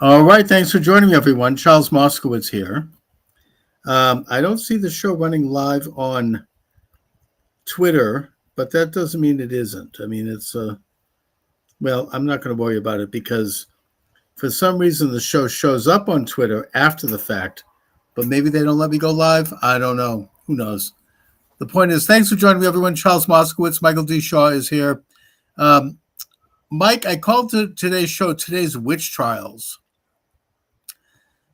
All right, thanks for joining me, everyone. Charles Moscowitz here. I don't see the show running live on Twitter, but that doesn't mean it isn't. I mean, well, I'm not going to worry about it because for some reason the show shows up on Twitter after the fact, but maybe they don't let me go live. I don't know. Who knows? The point is, thanks for joining me, everyone. Charles Moskowitz, Michael D. Shaw is here. Um, Mike, I called today's show Today's Witch Trials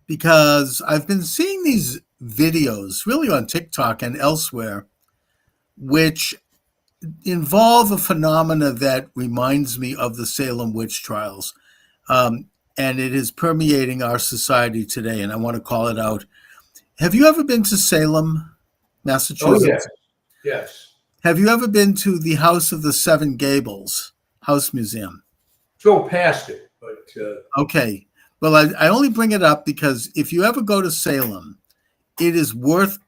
because I've been seeing these videos really on TikTok and elsewhere, which involve a phenomena that reminds me of the Salem witch trials. And it is permeating our society today, and I want to call it out. Have you ever been to Salem, Oh, yes, Massachusetts? yes. Have you ever been to the House of the Seven Gables House Museum? Go past it, but Okay. Well, I only bring it up because if you ever go to Salem, it is worth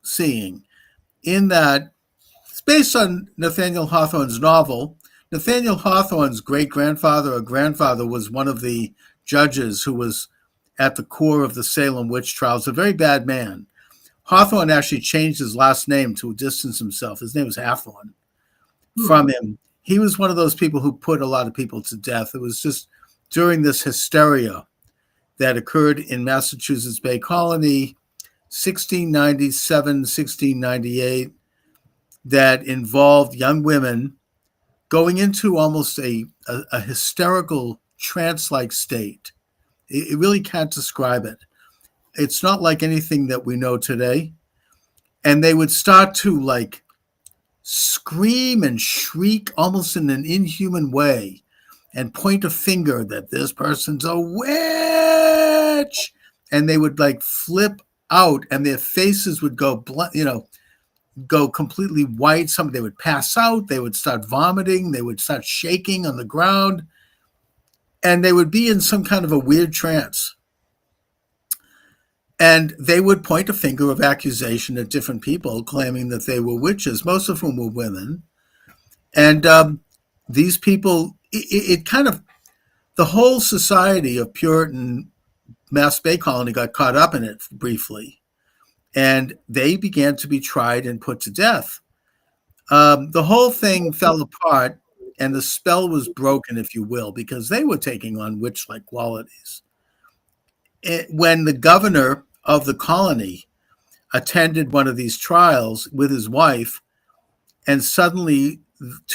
seeing in that it's based on Nathaniel Hawthorne's novel. Nathaniel Hawthorne's great-grandfather or grandfather was one of the judges who was at the core of the Salem witch trials, a very bad man. Hawthorne actually changed his last name to distance himself. His name was Hathorne from him. He was one of those people who put a lot of people to death. It was just during this hysteria that occurred in Massachusetts Bay Colony, 1697, 1698, that involved young women going into almost a hysterical trance-like state. It really can't describe it. It's not like anything that we know today. And they would start to like scream and shriek almost in an inhuman way and point a finger that this person's a witch. And they would like flip out and their faces would go, go completely white. Some they would pass out. They would start vomiting. They would start shaking on the ground. And they would be in some kind of a weird trance. And they would point a finger of accusation at different people, claiming that they were witches, most of whom were women. And these people, it kind of, the whole society of Puritan Mass Bay Colony got caught up in it briefly. And they began to be tried and put to death. The whole thing fell apart, and the spell was broken, if you will, because they were taking on witch-like qualities. When the governor of the colony attended one of these trials with his wife, and suddenly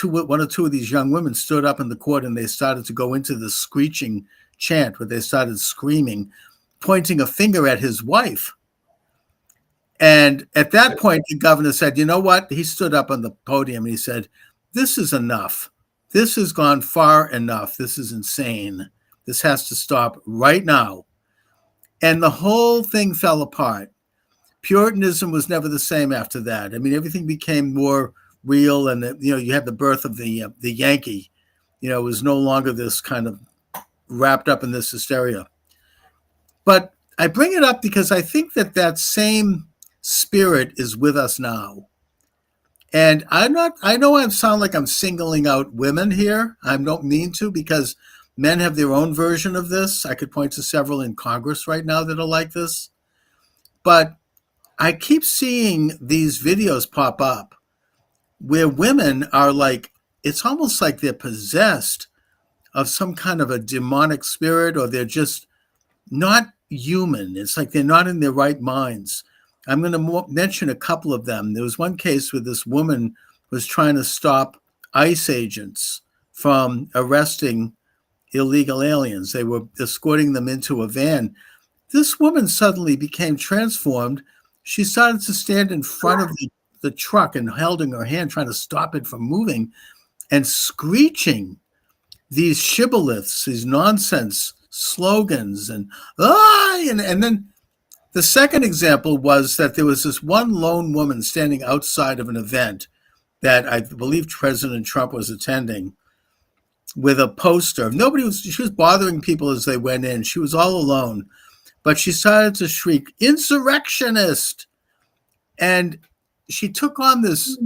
one or two of these young women stood up in the court and they started to go into this screeching chant where they started screaming, pointing a finger at his wife. And at that point, the governor said, you know what? He stood up on the podium and he said, this is enough. This has gone far enough. This is insane. This has to stop right now. And the whole thing fell apart. Puritanism was never the same after that. I mean, everything became more real, and you had the birth of the Yankee. It was no longer this kind of wrapped up in this hysteria. But I bring it up because I think that same spirit is with us now. And I know I sound like I'm singling out women here. I don't mean to, because men have their own version of this. I could point to several in Congress right now that are like this. But I keep seeing these videos pop up where women are like, it's almost like they're possessed of some kind of a demonic spirit, or they're just not human. It's like they're not in their right minds. I'm going to mention a couple of them. There was one case where this woman was trying to stop ICE agents from arresting illegal aliens. They were escorting them into a van. This woman suddenly became transformed. She started to stand in front of the truck and held in her hand, trying to stop it from moving, and screeching these shibboleths, these nonsense slogans, and then the second example was that there was this one lone woman standing outside of an event that I believe President Trump was attending, with a poster. She was bothering people as they went in. She was all alone, but she started to shriek, "Insurrectionist!" And she took on this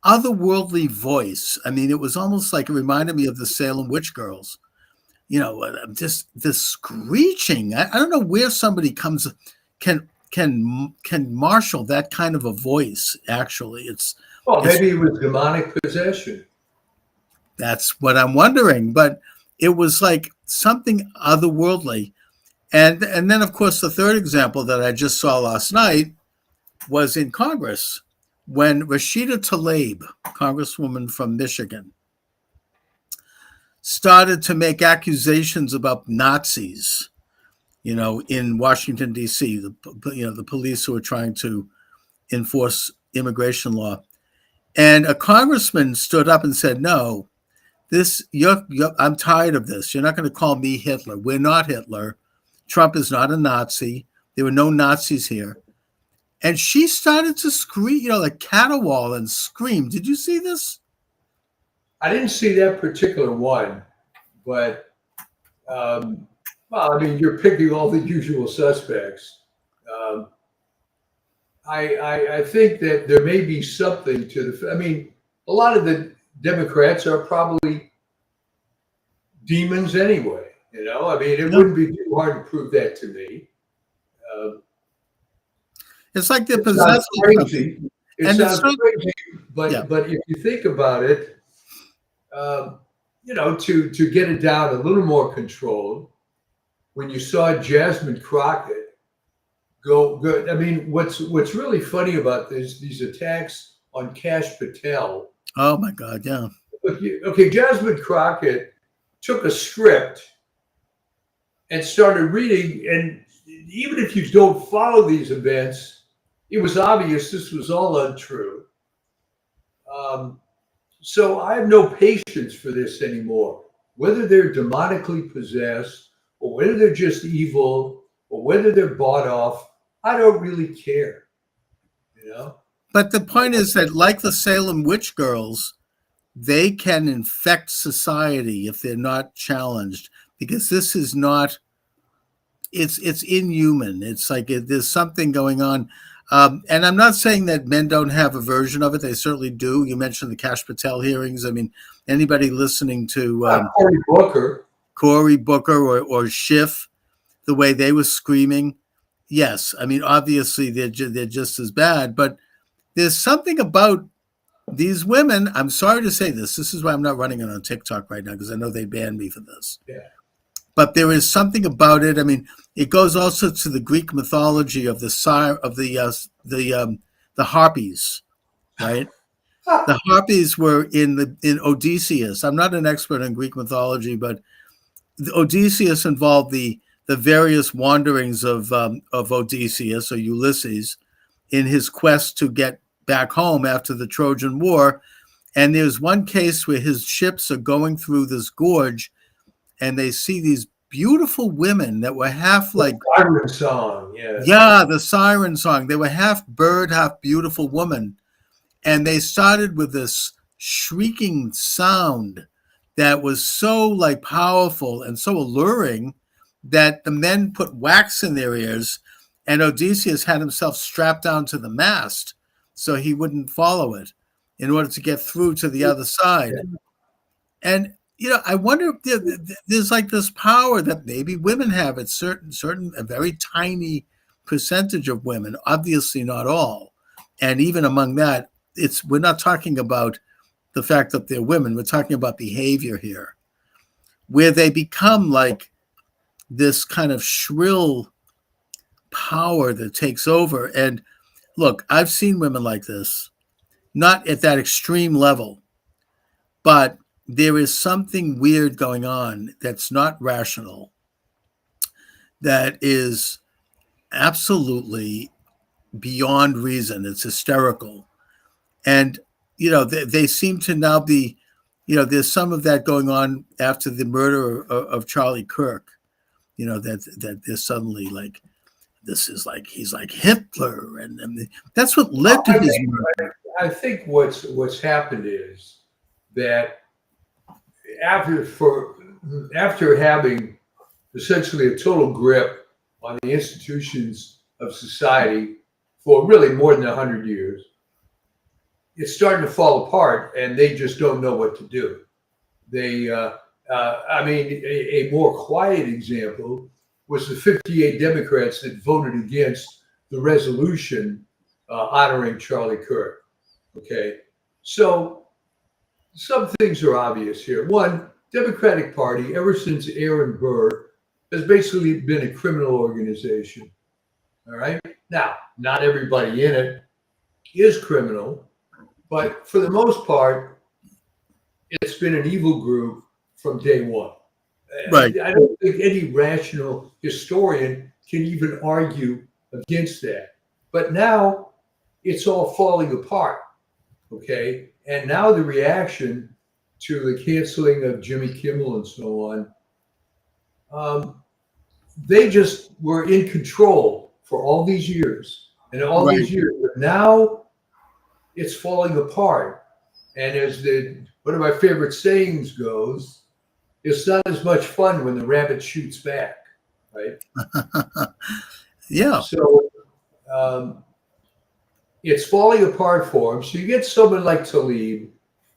otherworldly voice. I mean, it was almost like, it reminded me of the Salem witch girls. just the screeching. I don't know where somebody can marshal that kind of a voice. Actually, Well, it's maybe it was demonic possession. that's what I'm wondering. But it was like something otherworldly. And then, of course, the third example that I just saw last night was in Congress when Rashida Tlaib, Congresswoman from Michigan, started to make accusations about Nazis, in Washington, D.C., the police who are trying to enforce immigration law. And a congressman stood up and said, no, I'm tired of this. You're not going to call me Hitler. We're not Hitler. Trump is not a Nazi. There were no Nazis here. And she started to scream, like caterwaul and scream. Did you see this? I didn't see that particular one, but well, I mean, you're picking all the usual suspects. Um, I think that there may be something to the. I mean, a lot of the Democrats are probably demons anyway. I mean, it Yeah. wouldn't be too hard to prove that to me. Uh, It's like they're it sounds possessed. crazy. It And sounds crazy, yeah. but if you think about it, to get it down a little more controlled, when you saw Jasmine Crockett go, I mean, what's really funny about these attacks on Kash Patel? Oh my God, yeah. Okay, Jasmine Crockett took a script and started reading, and even if you don't follow these events, it was obvious this was all untrue. So I have no patience for this anymore. Whether they're demonically possessed, or whether they're just evil, or whether they're bought off, I don't really care. But the point is that, like the Salem witch girls, they can infect society if they're not challenged, because this is not. It's inhuman. It's like there's something going on. And I'm not saying that men don't have a version of it. They certainly do. You mentioned the Kash Patel hearings. I mean, anybody listening to Cory Booker or Schiff, the way they were screaming, yes. I mean, obviously they're just as bad. But there's something about these women. I'm sorry to say this. This is why I'm not running it on TikTok right now, because I know they banned me for this. Yeah. But there is something about it. I mean, it goes also to the Greek mythology of the harpies, right? The harpies were in Odysseus. I'm not an expert in Greek mythology, but Odysseus involved the various wanderings of Odysseus or Ulysses in his quest to get back home after the Trojan War. And there's one case where his ships are going through this gorge, and they see these beautiful women that were half like siren song. Yeah, the siren song. They were half bird, half beautiful woman. And they started with this shrieking sound that was so like powerful and so alluring that the men put wax in their ears, and Odysseus had himself strapped down to the mast so he wouldn't follow it in order to get through to the other side. And I wonder if there's like this power that maybe women have. It's a very tiny percentage of women, obviously not all. And even among that, we're not talking about the fact that they're women. We're talking about behavior here, where they become like this kind of shrill power that takes over. And look, I've seen women like this, not at that extreme level, but there is something weird going on that's not rational, that is absolutely beyond reason. It's hysterical. And, they seem to now be, there's some of that going on after the murder of Charlie Kirk, that they're suddenly like, this is like, he's like Hitler. And that's what led to his murder. I think what's happened is that after having essentially a total grip on the institutions of society for really more than 100 years, it's starting to fall apart, and they just don't know what to do. I mean, a more quiet example was the 58 Democrats that voted against the resolution honoring Charlie Kirk. Okay, so some things are obvious here. One, Democratic Party, ever since Aaron Burr, has basically been a criminal organization. All right. Now, not everybody in it is criminal, but for the most part, it's been an evil group from day one. Right. I don't think any rational historian can even argue against that. But now it's all falling apart. Okay. And now the reaction to the canceling of Jimmy Kimmel and so on, they just were in control for all these years and all Right. these years. But now it's falling apart. And as one of my favorite sayings goes, it's not as much fun when the rabbit shoots back, right? Yeah. So um, it's falling apart for him. So you get someone like Tlaib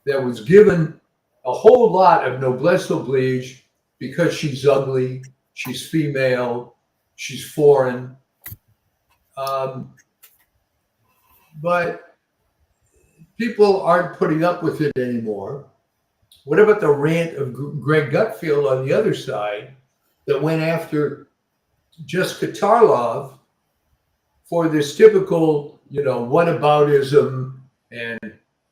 that was given a whole lot of noblesse oblige because she's ugly, she's female, she's foreign. Um, but people aren't putting up with it anymore. What about the rant of Greg Gutfield on the other side that went after Jessica Tarlov for this typical, whataboutism and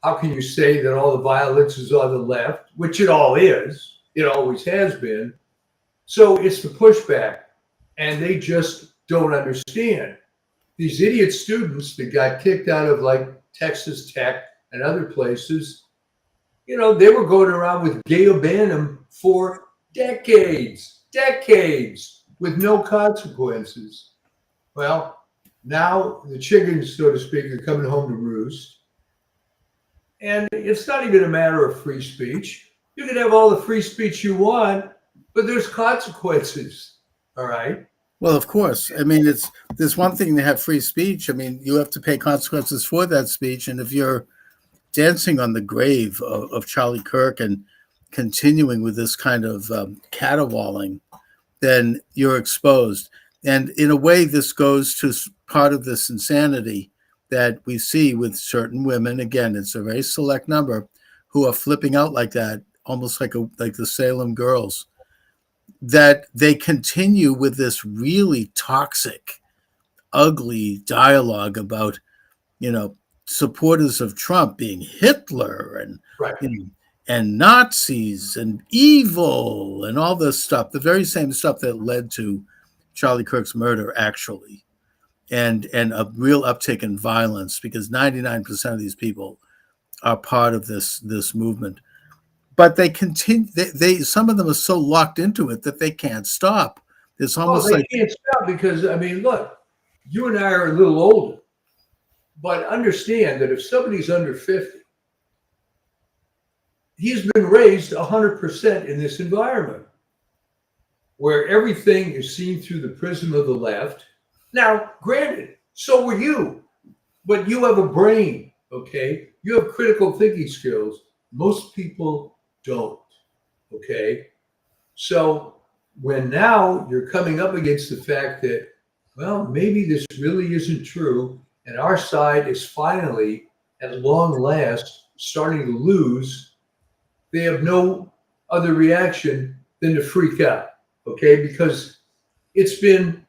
how can you say that all the violence is on the left, which it all is, it always has been. So it's the pushback, and they just don't understand. These idiot students that got kicked out of like Texas Tech and other places, they were going around with gay abandon for decades, with no consequences. Well, now the chickens, so to speak, are coming home to roost. And it's not even a matter of free speech. You can have all the free speech you want, but there's consequences. All right. Well, of course. I mean, there's one thing to have free speech. I mean, you have to pay consequences for that speech. And if you're dancing on the grave of Charlie Kirk and continuing with this kind of caterwauling, then you're exposed. And in a way, this goes to part of this insanity that we see with certain women. Again, it's a very select number who are flipping out like that, almost like the Salem girls, that they continue with this really toxic, ugly dialogue about, supporters of Trump being Hitler and Right. And Nazis and evil and all this stuff, the very same stuff that led to Charlie Kirk's murder, actually, and a real uptick in violence, because 99% of these people are part of this movement. But they continue. They some of them are so locked into it that they can't stop. It's almost they can't stop because, I mean, look, you and I are a little older, but understand that if somebody's under 50, he's been raised 100% in this environment where everything is seen through the prism of the left. Now, granted, so were you, but you have a brain, okay? You have critical thinking skills. Most people don't, okay? So when now you're coming up against the fact that, well, maybe this really isn't true, and our side is finally, at long last, starting to lose, they have no other reaction than to freak out, okay? Because it's been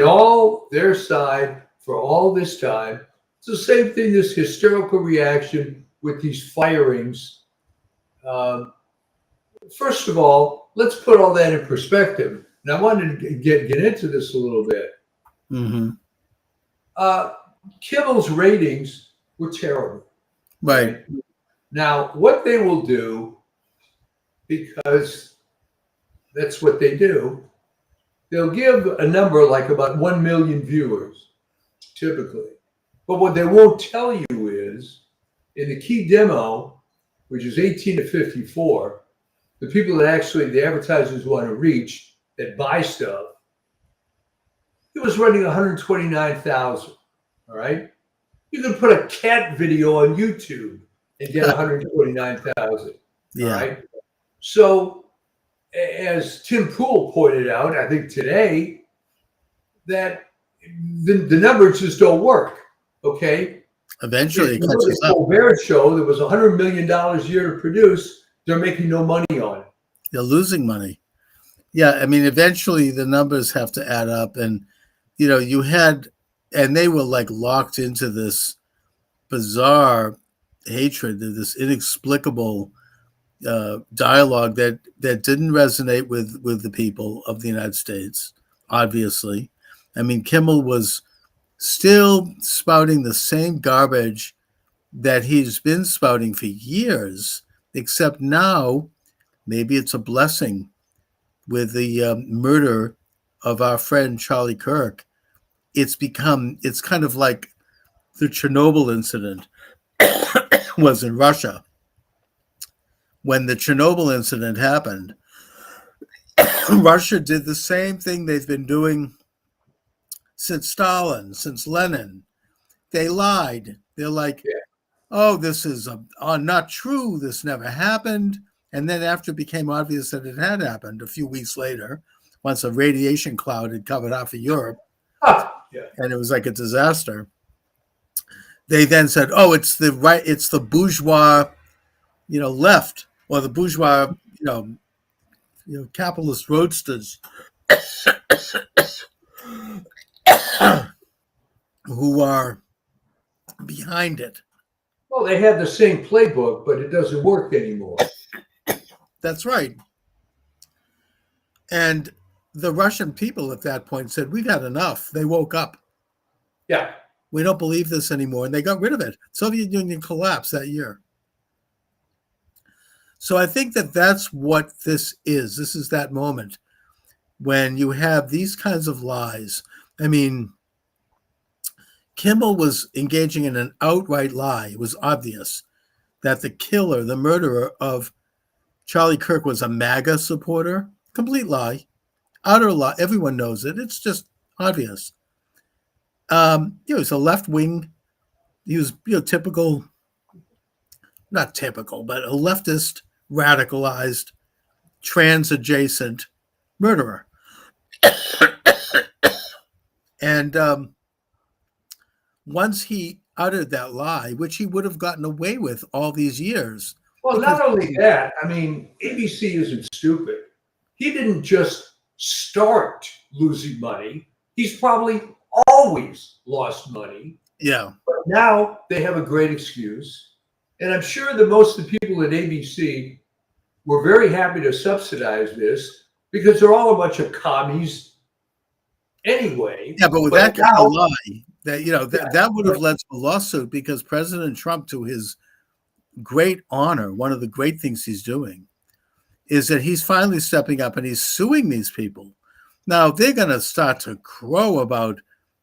all their side for all this time. It's the same thing, this hysterical reaction with these firings. First of all, let's put all that in perspective. And I wanted to get into this a little bit. Mm-hmm. Kimmel's ratings were terrible. Right. Now, what they will do, because that's what they do, they'll give a number like about 1 million viewers, typically. But what they won't tell you is, in the key demo, which is 18 to 54, the people that actually the advertisers want to reach that buy stuff, it was running 129,000. All right. You can put a cat video on YouTube and get 129,000. Yeah. All right. So as Tim Pool pointed out, I think today, that the numbers just don't work. Okay, Eventually, if it you look catches at up. Colbert's show, that was $100 million a year to produce. They're making no money on it. They're losing money. Yeah, I mean, eventually the numbers have to add up, and you had, and they were like locked into this bizarre hatred, this inexplicable dialogue that didn't resonate with the people of the United States. Obviously, I mean, Kimmel was still spouting the same garbage that he's been spouting for years, except now maybe it's a blessing with the murder of our friend Charlie Kirk. It's kind of like the Chernobyl incident was in Russia. When the Chernobyl incident happened, Russia did the same thing they've been doing since Stalin, since Lenin. They lied. They're like, Yeah. oh, this is not true. This never happened. And then after it became obvious that it had happened a few weeks later, once a radiation cloud had covered half of Europe, Yeah. and it was like a disaster, they then said, oh, it's the bourgeois, left, or the bourgeois, capitalist roadsters who are behind it. Well, they had the same playbook, but it doesn't work anymore. That's right. And the Russian people at that point said, we've had enough. They woke up. Yeah. We don't believe this anymore. And they got rid of it. Soviet Union collapsed that year. So I think that that's what this is. This is that moment when you have these kinds of lies. I mean, Kimmel was engaging in an outright lie. It was obvious that the killer, the murderer of Charlie Kirk, was a MAGA supporter. Complete lie. Utter lie. Everyone knows it. It's just obvious. He was a left wing. He was, typical, not typical, but a leftist, radicalized, trans adjacent murderer. And once he uttered that lie, which he would have gotten away with all these years. Well, not only that, I mean, ABC isn't stupid. He didn't just start losing money. He's probably always lost money. Yeah. But now they have a great excuse. And I'm sure that most of the people at ABC were very happy to subsidize this because they're all a bunch of commies anyway. Yeah, but with that kind of lie, that would have led to a lawsuit, because President Trump, to his great honor, one of the great things he's doing is that he's finally stepping up and he's suing these people. Now they're going to start to crow about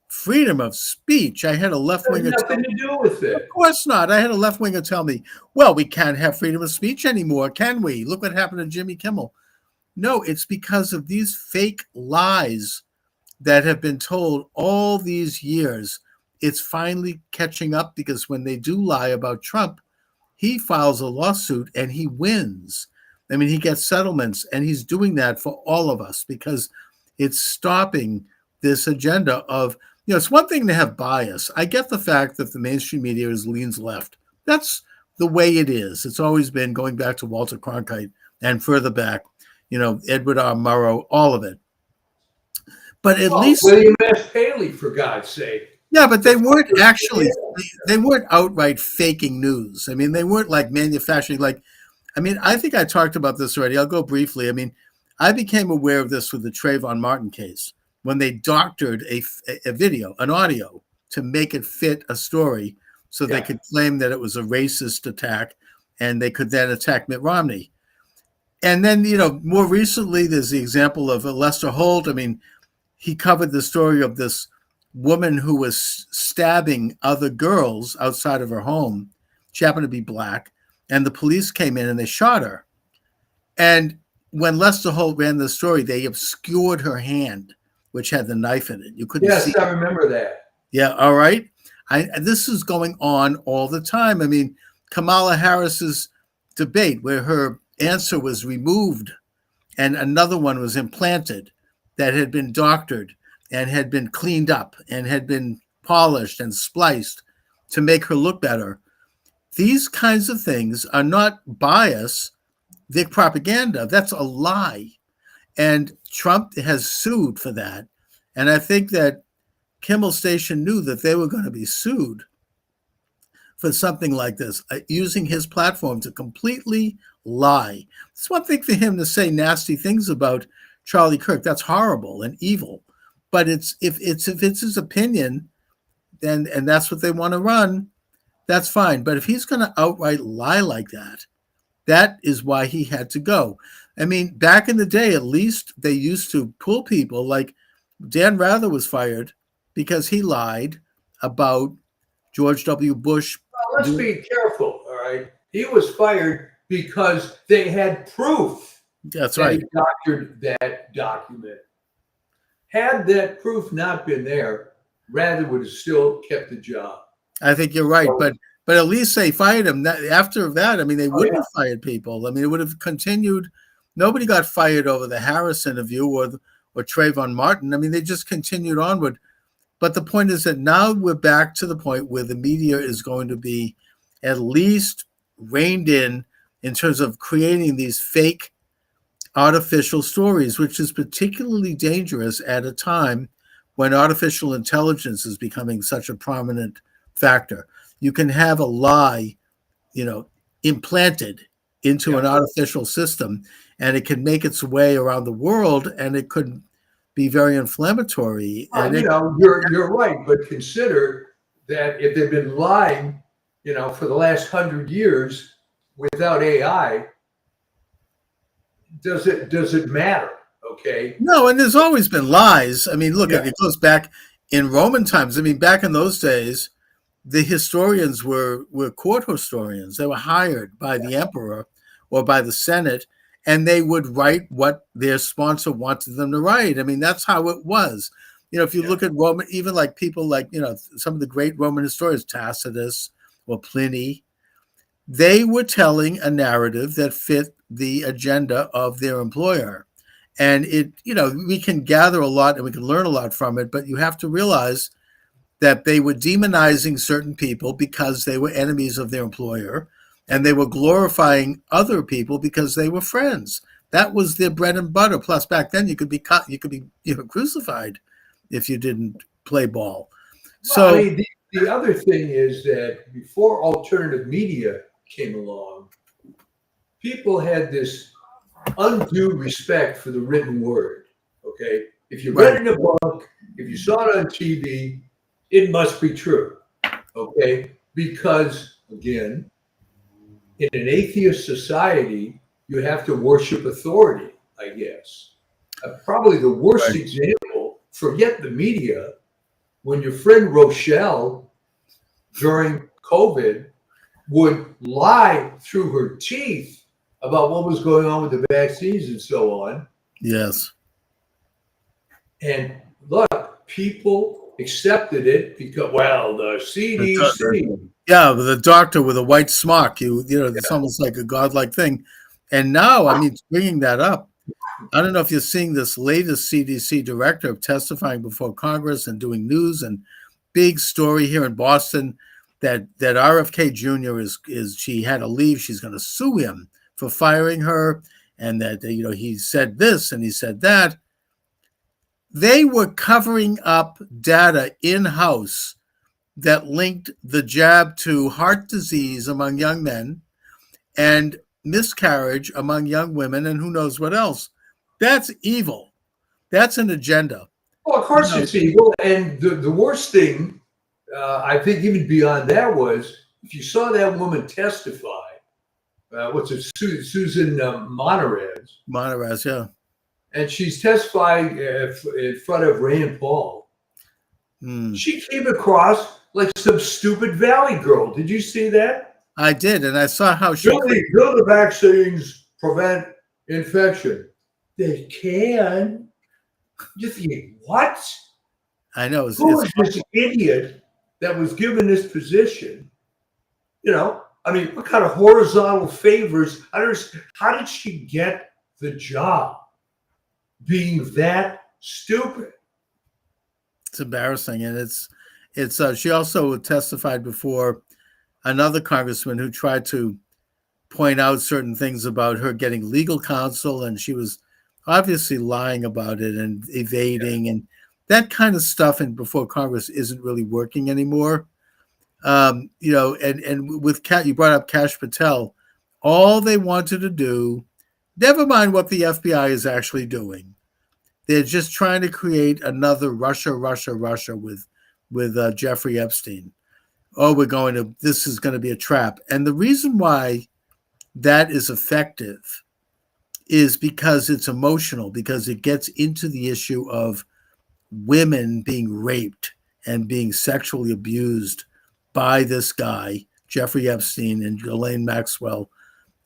freedom of speech. I had a left-winger nothing to do with it. Of course not. I had a left-winger tell me, well, we can't have freedom of speech anymore, can we? Look what happened to Jimmy Kimmel. No, it's because of these fake lies that have been told all these years. It's finally catching up, because when they do lie about Trump, he files a lawsuit and he wins. I mean, he gets settlements, and he's doing that for all of us because it's stopping this agenda of, it's one thing to have bias. I get the fact that the mainstream media leans left. That's the way it is. It's always been, going back to Walter Cronkite and further back, Edward R. Murrow, all of it. But at least William S. Paley, for God's sake. Yeah, but they weren't actually, they weren't outright faking news. I mean, they weren't like manufacturing, I think I talked about this already. I'll go briefly. I mean, I became aware of this with the Trayvon Martin case, when they doctored a video, an audio, to make it fit a story, so they could claim that it was a racist attack, and they could then attack Mitt Romney. And then, more recently, there's the example of Lester Holt. I mean, he covered the story of this woman who was stabbing other girls outside of her home. She happened to be black, and the police came in and they shot her. And when Lester Holt ran the story, they obscured her hand, which had the knife in it. You couldn't see. Yes, I remember that. Yeah, all right. This is going on all the time. I mean, Kamala Harris's debate, where her answer was removed and another one was implanted that had been doctored and had been cleaned up and had been polished and spliced to make her look better. These kinds of things are not bias, they're propaganda. That's a lie. And Trump has sued for that. And I think that Kimmel Station knew that they were going to be sued for something like this, using his platform to completely lie. It's one thing for him to say nasty things about Charlie Kirk. That's horrible and evil. But if it's his opinion, then and that's what they want to run, that's fine. But if he's going to outright lie like that, that is why he had to go. I mean, back in the day, at least they used to pull people like Dan Rather was fired because he lied about George W. Bush. Well, let's be careful, all right? He was fired because they had proof That's that right. he doctored that document. Had that proof not been there, Rather would have still kept the job. I think you're right, but at least they fired him. After that, I mean, they wouldn't have fired people. I mean, it would have continued. Nobody got fired over the Harris interview or Trayvon Martin. I mean, they just continued onward. But the point is that now we're back to the point where the media is going to be at least reined in terms of creating these fake artificial stories, which is particularly dangerous at a time when artificial intelligence is becoming such a prominent factor. You can have a lie, implanted into an artificial system, and it can make its way around the world, and it could be very inflammatory. And you're right, but consider that if they've been lying, for the last 100 years without AI, does it matter? Okay. No, and there's always been lies. I mean, look, it goes back in Roman times. I mean, back in those days, the historians were court historians. They were hired by the emperor or by the Senate, and they would write what their sponsor wanted them to write. I mean, that's how it was. If you look at Roman, even like people like, some of the great Roman historians, Tacitus or Pliny, they were telling a narrative that fit the agenda of their employer. And we can gather a lot and we can learn a lot from it, but you have to realize that they were demonizing certain people because they were enemies of their employer, and they were glorifying other people because they were friends. That was their bread and butter. Plus, back then you could be crucified if you didn't play ball. Well, I mean, the other thing is that before alternative media came along, people had this undue respect for the written word. Okay, if you read it in a book, if you saw it on TV, it must be true. Okay, because again, in an atheist society, you have to worship authority, I guess. Probably the worst example, forget the media, when your friend Rochelle during COVID would lie through her teeth about what was going on with the vaccines and so on. Yes. And look, people accepted it because, the CDC. Yeah, the doctor with a white smock, it's almost like a godlike thing. And now, I mean, bringing that up, I don't know if you're seeing this latest CDC director testifying before Congress and doing news, and big story here in Boston that RFK Jr. is she had to leave. She's going to sue him for firing her, and that he said this and he said that. They were covering up data in-house that linked the jab to heart disease among young men and miscarriage among young women, and who knows what else. That's evil. That's an agenda. Well, of course it's evil. And the worst thing, I think even beyond that, was if you saw that woman testify, Susan Monterez. Monterez, yeah. And she's testifying in front of Rand Paul. She came across like some stupid Valley girl. Did you see that? I did, and I saw how she... Will the vaccines prevent infection? They can. You think, what? I know. Who is this idiot that was given this position? I mean, what kind of horizontal favors? How did she get the job? being that stupid. It's embarrassing, and it's. She also testified before another congressman who tried to point out certain things about her getting legal counsel, and she was obviously lying about it and evading, and that kind of stuff. And before Congress isn't really working anymore. And with Kat, you brought up Kash Patel. All they wanted to do, never mind what the FBI is actually doing. They're just trying to create another Russia with Jeffrey Epstein. Oh, this is going to be a trap. And the reason why that is effective is because it's emotional, because it gets into the issue of women being raped and being sexually abused by this guy, Jeffrey Epstein and Ghislaine Maxwell.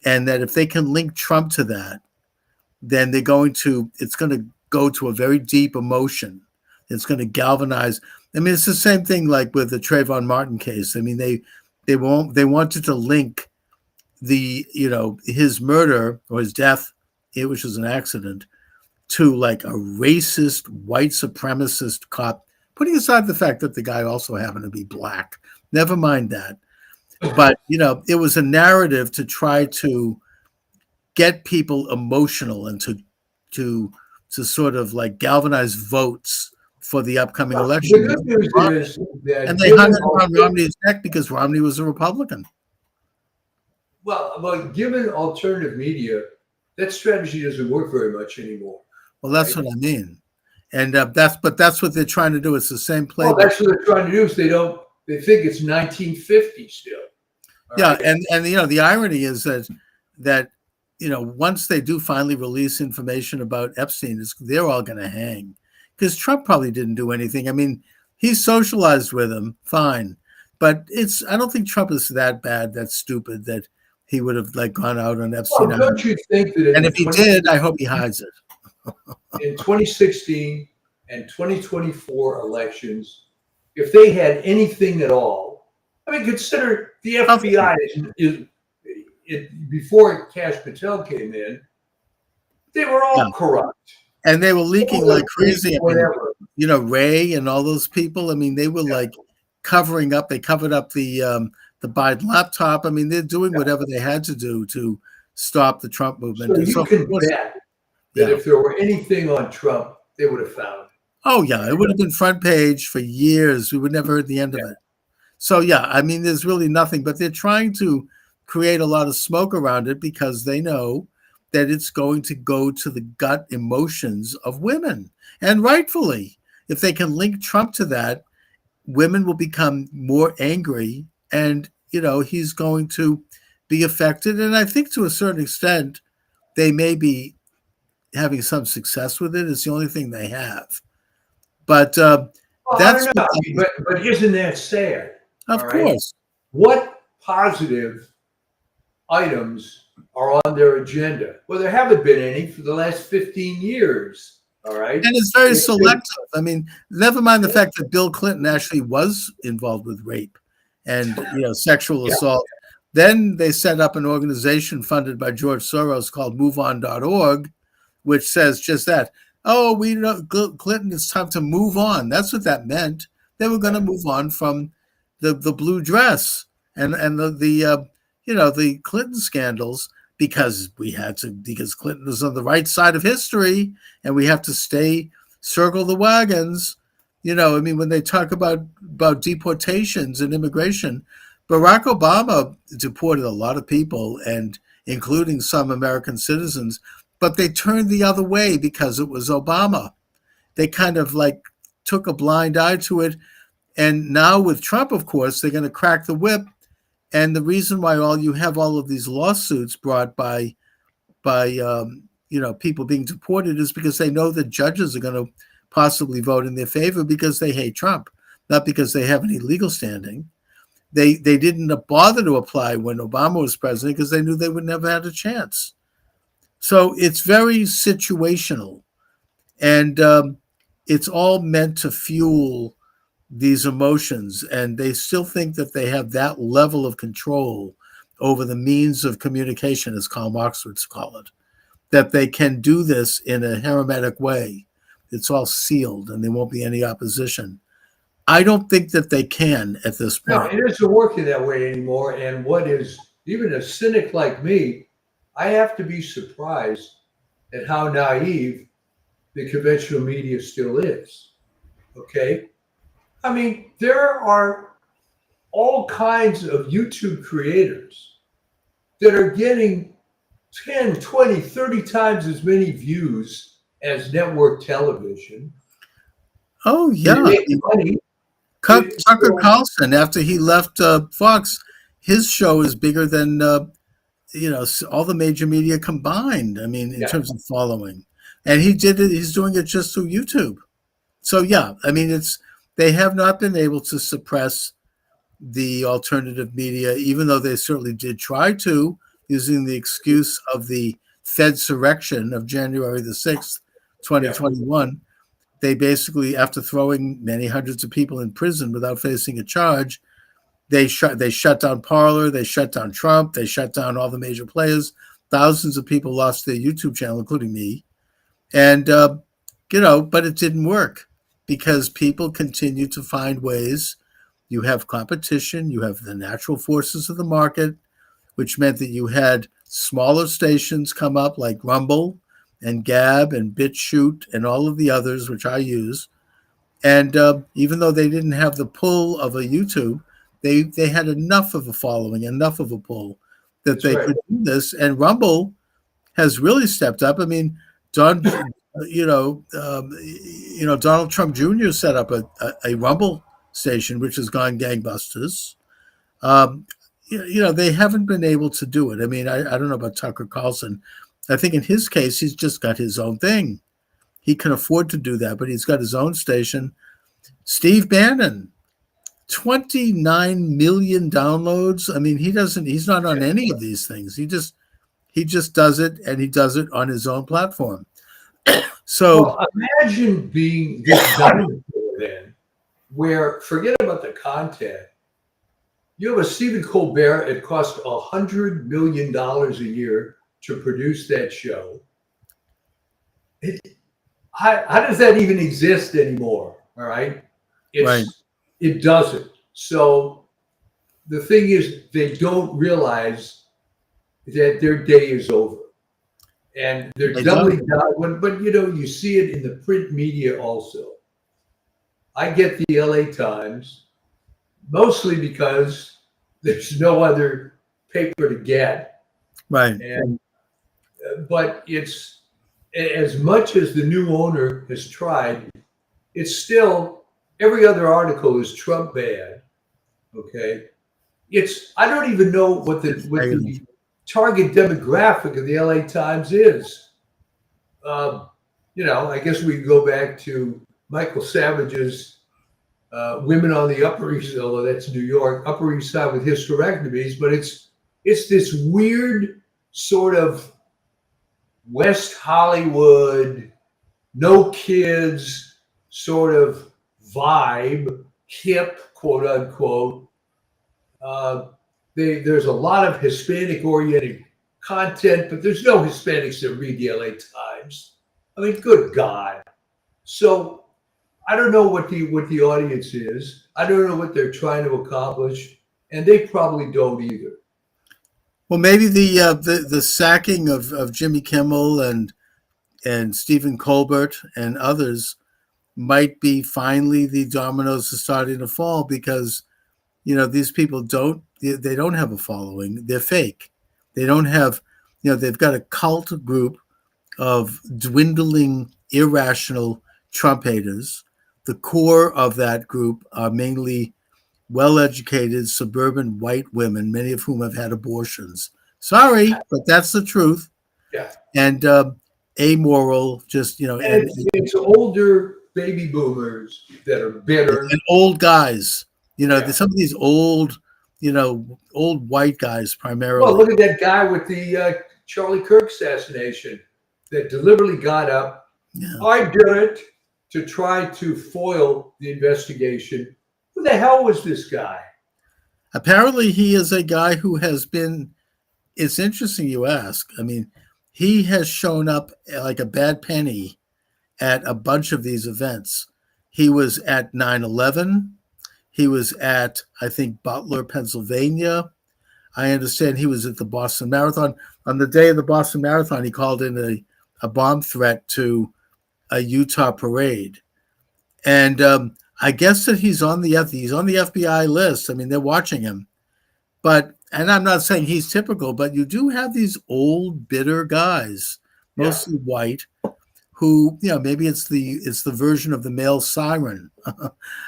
And that if they can link Trump to that, then it's going to go to a very deep emotion. It's going to galvanize. I mean, it's the same thing like with the Trayvon Martin case. I mean, they wanted to link his murder or his death, which was an accident, to like a racist, white supremacist cop, putting aside the fact that the guy also happened to be black. Never mind that. But, it was a narrative to try to get people emotional and to sort of like galvanize votes for the upcoming election. The good news is that, and they hung it around Romney's neck because Romney was a Republican. Well, given alternative media, that strategy doesn't work very much anymore. Well, that's what I mean, and that's what they're trying to do. It's the same playbook. Well, that's what they're trying to do. Is they think it's 1950 still. Yeah, right? and the irony is that once they do finally release information about Epstein, they're all going to hang, because Trump probably didn't do anything. I mean, he socialized with him, fine, but I don't think Trump is that bad, that stupid that he would have like gone out on Epstein. Well, don't you think that? And if he did, I hope he hides it. In 2016 and 2024 elections, if they had anything at all, I mean, consider the FBI before Kash Patel came in, they were all corrupt. And they were leaking like crazy. Ray and all those people, I mean, they were like covering up. They covered up the Biden laptop. I mean, they're doing whatever they had to do to stop the Trump movement. So you can bet that if there were anything on Trump, they would have found it. Oh, yeah. It would have been front page for years. We would never heard the end of it. So, yeah, I mean, there's really nothing. But they're trying to create a lot of smoke around it because they know that it's going to go to the gut emotions of women. And rightfully, if they can link Trump to that, women will become more angry and, he's going to be affected. And I think to a certain extent, they may be having some success with it. It's the only thing they have. But that's... But isn't that sad? Of course. What positive items are on their agenda? Well, there haven't been any for the last 15 years. All right. And it's very selective. I mean, never mind the fact that Bill Clinton actually was involved with rape and, sexual assault. Then they set up an organization funded by George Soros called MoveOn.org, which says just that. Oh, we know Clinton, it's time to move on. That's what that meant. They were going to move on from the blue dress and the Clinton scandals because Clinton is on the right side of history and we have to circle the wagons. I mean, when they talk about deportations and immigration, Barack Obama deported a lot of people, and including some American citizens, but they turned the other way because it was Obama. They kind of like took a blind eye to it. And now with Trump, of course, they're going to crack the whip. And the reason why you have all of these lawsuits brought by people being deported is because they know that judges are going to possibly vote in their favor because they hate Trump, not because they have any legal standing. They didn't bother to apply when Obama was president because they knew they would never have a chance. So it's very situational, and it's all meant to fuel these emotions, and they still think that they have that level of control over the means of communication, as Karl Moscowitz called it. that they can do this in a hermetic way. It's all sealed and there won't be any opposition. I don't think that they can at this No, point. it isn't working that way anymore. And what is, even a cynic like me, I have to be surprised at how naive the conventional media still is. Okay. I mean, there are all kinds of YouTube creators that are getting 10, 20, 30 times as many views as network television. Oh, They yeah. make money. Tucker So, Carlson, after he left Fox, his show is bigger than all the major media combined. I mean, in yeah, terms of following, and he did it. He's doing it just through YouTube. So yeah, I mean, they have not been able to suppress the alternative media, even though they certainly did try to, using the excuse of the Fedsurrection of January the 6th, yeah, 2021. They basically, after throwing many hundreds of people in prison without facing a charge, they shut down Parler, they shut down Trump, they shut down all the major players. Thousands of people lost their YouTube channel, including me. And but it didn't work because people continue to find ways. You have competition, you have the natural forces of the market, which meant that you had smaller stations come up like Rumble and Gab and BitChute and all of the others, which I use. And even though they didn't have the pull of a YouTube, they had enough of a following, enough of a pull that that's they right. could do this. And Rumble has really stepped up. I mean, Don, Donald Trump Jr. set up a Rumble station, which has gone gangbusters. Um, they haven't been able to do it. I mean, I don't know about Tucker Carlson. I think in his case, he's just got his own thing. He can afford to do that, but he's got his own station. Steve Bannon, 29 million downloads. I mean, he's not on any of these things. He just does it, and he does it on his own platform. So Well, imagine being this dinosaur then, where forget about the content. You have a Stephen Colbert, it cost $100 million a year to produce that show. How does that even exist anymore? All right. right, It doesn't. So the thing is, they don't realize that their day is over. And they're they doubling don't. down. But you see it in the print media also. I get the LA Times mostly because there's no other paper to get. Right, And but it's as much as the new owner has tried, it's still every other article is Trump bad. Okay. I don't even know what the target demographic of the LA Times is. I guess we can go back to Michael Savage's Women on the Upper East Side, although that's New York, Upper East Side with hysterectomies, but it's this weird sort of West Hollywood, no kids sort of vibe, hip, quote unquote. There's a lot of Hispanic oriented content, but there's no Hispanics that read the LA Times. I mean, good God. So I don't know what the audience is. I don't know what they're trying to accomplish, and they probably don't either. well, maybe the sacking of Jimmy Kimmel and Stephen Colbert and others might be finally the dominoes are starting to fall because these people don't have a following. They're fake. They don't have they've got a cult group of dwindling, irrational Trump haters. The core of that group are mainly well-educated suburban white women, many of whom have had abortions. Sorry, but that's the truth. Yeah. And amoral, just And it's older baby boomers that are bitter. and old guys. Yeah. Some of these old white guys primarily. Well, look at that guy with the Charlie Kirk assassination that deliberately got up. Yeah. I did it to try to foil the investigation. Who the hell was this guy? Apparently, he is a guy who has been. It's interesting you ask. I mean, he has shown up like a bad penny at a bunch of these events. He was at 9/11. He was at, I think, Butler, Pennsylvania. I understand he was at the Boston Marathon. On the day of the Boston Marathon, he called in a bomb threat to a Utah parade. And I guess that he's on the FBI list. I mean, they're watching him. But and I'm not saying he's typical, but you do have these old bitter guys, Yeah. mostly white, who, maybe it's the version of the male siren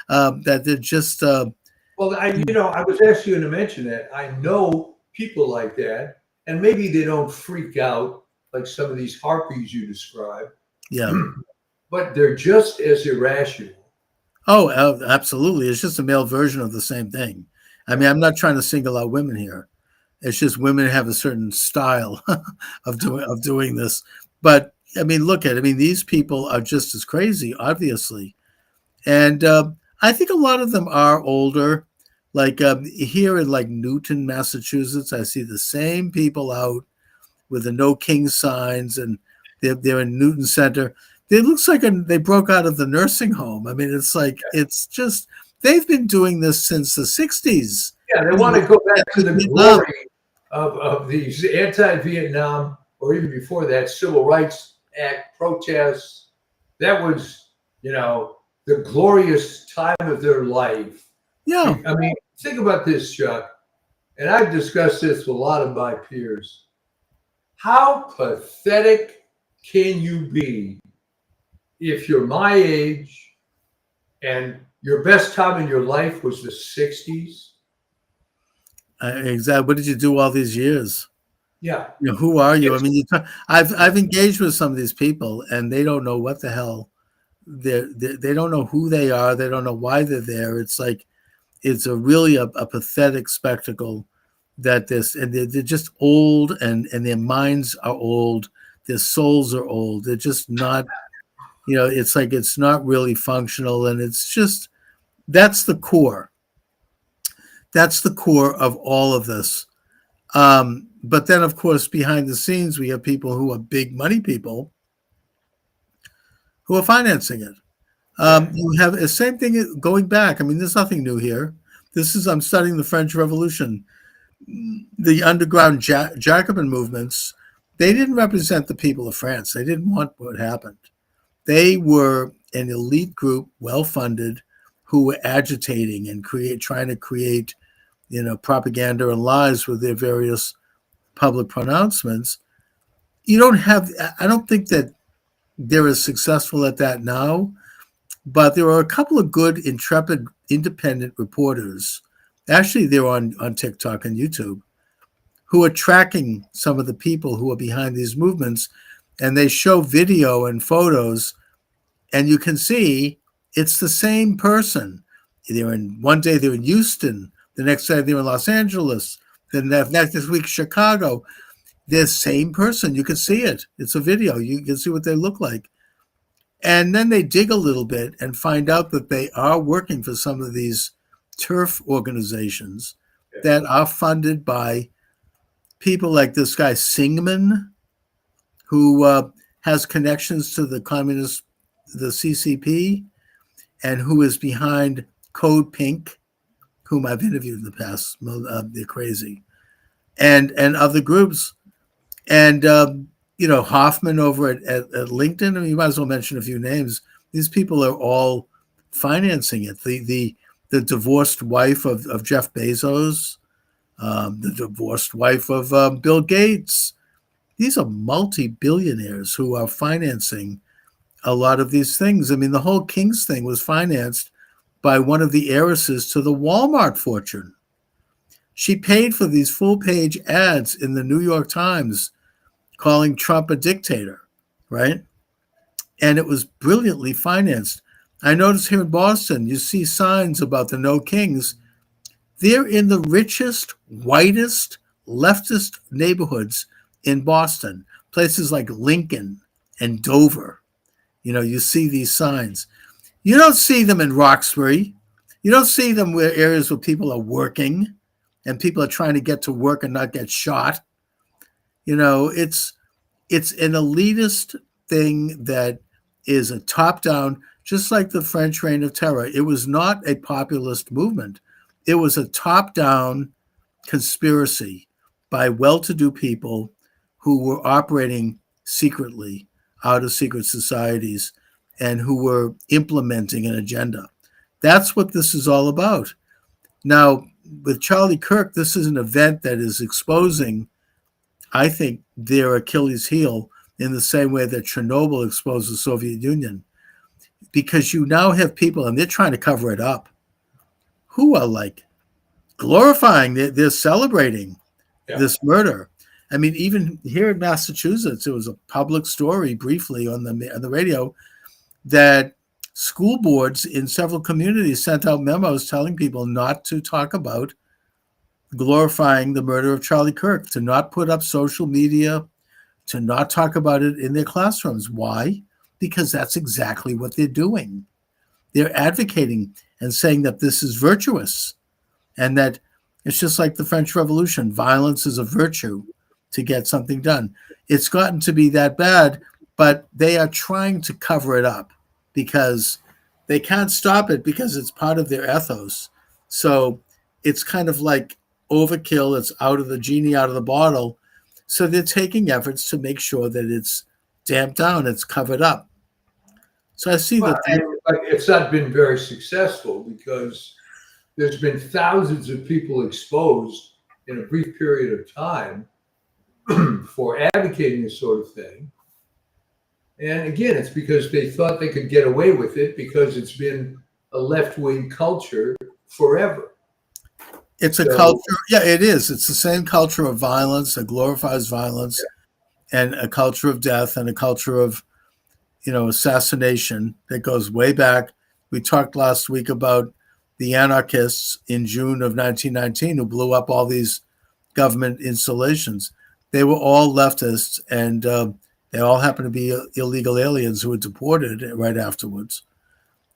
that they're just Well, I was asking you to mention that. I know people like that, and maybe they don't freak out like some of these harpies you describe, yeah. but they're just as irrational. Oh, absolutely. It's just a male version of the same thing. I mean, I'm not trying to single out women here. It's just women have a certain style of doing this. But I mean, look at it. I mean, these people are just as crazy, obviously, and I think a lot of them are older. Like here in like Newton, Massachusetts, I see the same people out with the no king signs, and they're in Newton Center. It looks like they broke out of the nursing home. I mean, it's like it's just they've been doing this since the '60s. Yeah, they want to go back to the glory of these anti-Vietnam, or even before that, Civil Rights Act protests. That was, the glorious time of their life. Yeah, I mean, think about this, Chuck, and I've discussed this with a lot of my peers. How pathetic can you be if you're my age and your best time in your life was the 60s? exactly. What did you do all these years? Yeah. Who are you? I It's, mean, I've engaged with some of these people, and they don't know what the hell they don't know who they are. They don't know why they're there. It's like it's a pathetic spectacle that and they're just old, and their minds are old. Their souls are old. They're just not. It's like it's not really functional, and it's just that's the core. That's the core of all of this. But then, of course, behind the scenes, we have people who are big money people who are financing it. yeah. You have the same thing going back. I mean, there's nothing new here. I'm studying the French Revolution. The underground Jacobin movements, they didn't represent the people of France. They didn't want what happened. They were an elite group, well funded, who were agitating and trying to create, propaganda and lies with their various public pronouncements. I don't think that they're as successful at that now, but there are a couple of good, intrepid, independent reporters. Actually, they're on TikTok and YouTube, who are tracking some of the people who are behind these movements, and they show video and photos, and you can see it's the same person. One day they're in Houston, the next day they're in Los Angeles, then next week Chicago. They're the same person. You can see it. It's a video. You can see what they look like. And then they dig a little bit and find out that they are working for some of these turf organizations that are funded by people like this guy Singman, who has connections to the CCP, and who is behind Code Pink, whom I've interviewed in the past. They're crazy, and other groups, and Hoffman over at LinkedIn. I mean, you might as well mention a few names. These people are all financing it. The divorced wife of Jeff Bezos, the divorced wife of Bill Gates. These are multi-billionaires who are financing a lot of these things. I mean, the whole Kings thing was financed by one of the heiresses to the Walmart fortune. She paid for these full-page ads in the New York Times calling Trump a dictator, right? And it was brilliantly financed. I noticed here in Boston, you see signs about the No Kings. They're in the richest, whitest, leftist neighborhoods in Boston, places like Lincoln and Dover. You see these signs. You don't see them in Roxbury. You don't see them where areas where people are working and people are trying to get to work and not get shot. It's it's an elitist thing that is a top down, just like the French Reign of Terror. It was not a populist movement, it was a top down conspiracy by well to do people who were operating secretly out of secret societies and who were implementing an agenda. That's what this is all about. Now, with Charlie Kirk, this is an event that is exposing, I think, their Achilles heel in the same way that Chernobyl exposed the Soviet Union. Because you now have people, and they're trying to cover it up, who are like glorifying, they're celebrating this murder. I mean, even here in Massachusetts, it was a public story briefly on the radio that school boards in several communities sent out memos telling people not to talk about glorifying the murder of Charlie Kirk, to not put up social media, to not talk about it in their classrooms. Why? Because that's exactly what they're doing. They're advocating and saying that this is virtuous and that it's just like the French Revolution. Violence is a virtue to get something done. It's gotten to be that bad, but they are trying to cover it up because they can't stop it because it's part of their ethos. So it's kind of like overkill. It's out of the genie, out of the bottle. So they're taking efforts to make sure that it's damped down, it's covered up. So I see that. But it's not been very successful because there's been thousands of people exposed in a brief period of time for advocating this sort of thing. And again, it's because they thought they could get away with it because it's been a left-wing culture forever. It's a culture. Yeah, it is. It's the same culture of violence that glorifies violence, and a culture of death, and a culture of, assassination that goes way back. We talked last week about the anarchists in June of 1919 who blew up all these government installations. They were all leftists, and they all happened to be illegal aliens who were deported right afterwards.